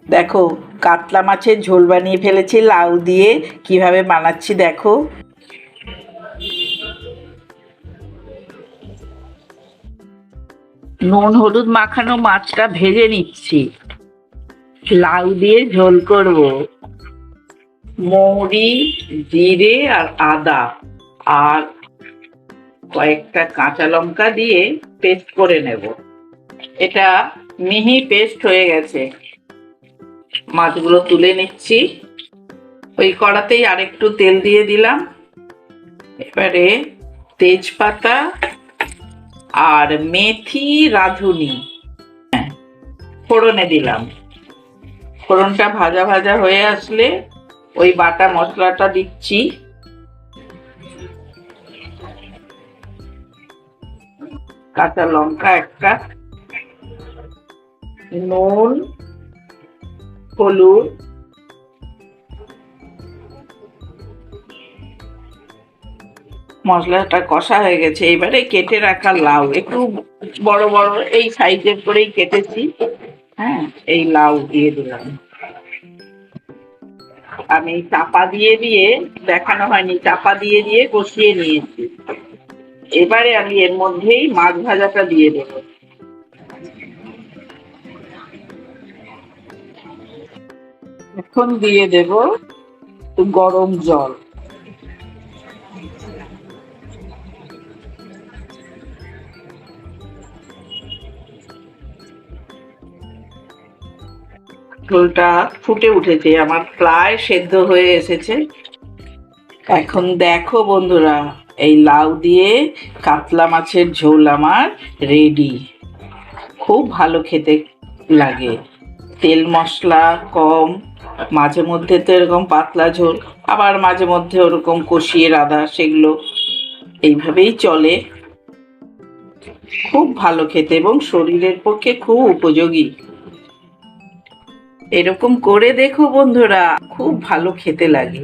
দেখো, কাতলা মাছের ঝোল বানিয়ে ফেলেছি লাউ দিয়ে। কিভাবে বানাচ্ছি দেখো। নুন হলুদ মাখানো মাছটা ভেজে নিচ্ছি। লাউ দিয়ে ঝোল করব। মৌরি, জিরে আর আদা আর কয়েকটা কাঁচা লঙ্কা দিয়ে পেস্ট করে নেব। এটা মিহি পেস্ট হয়ে গেছে। মাছগুলো তুলে নিচ্ছি। ওই কড়াতেই আরেকটু তেল দিয়ে দিলাম। এবারে তেজপাতা আর মেথি, রাঁধুনি ফোড়নে দিলাম। ফোড়নটা ভাজা ভাজা হয়ে আসলে ওই বাটা মশলাটা দিচ্ছি। কাঁচা লঙ্কা একটা, নুন, হলুদ, মশলাটা কষা হয়ে গেছে। এবারে কেটে রাখা লাউ, একটু বড় বড় এই সাইজের করেই কেটেছি। হ্যাঁ, এই লাউ দিয়ে দিলাম। আমি চাপা দিয়ে দিয়ে, দেখানো হয়নি, চাপা দিয়ে দিয়ে কষিয়ে নিয়েছি। এবারে আমি এর মধ্যেই মাছ ভাজাটা দিয়ে দেব। এখন দিয়ে দেব গরম জল। ঝোলটা ফুটে উঠেছে, আমার প্রায় সেদ্ধ হয়ে এসেছে। এখন দেখো বন্ধুরা, এই লাউ দিয়ে কাতলা মাছের ঝোল আমার রেডি। খুব ভালো খেতে লাগে, তেল মশলা কম। মাঝে মধ্যে তো এরকম পাতলা ঝোল, আবার মাঝে মধ্যে ওরকম কষিয়ে রাধা, সেগুলো এইভাবেই চলে। খুব ভালো খেতে এবং শরীরের পক্ষে খুব উপযোগী। এরকম করে দেখো বন্ধুরা, খুব ভালো খেতে লাগে।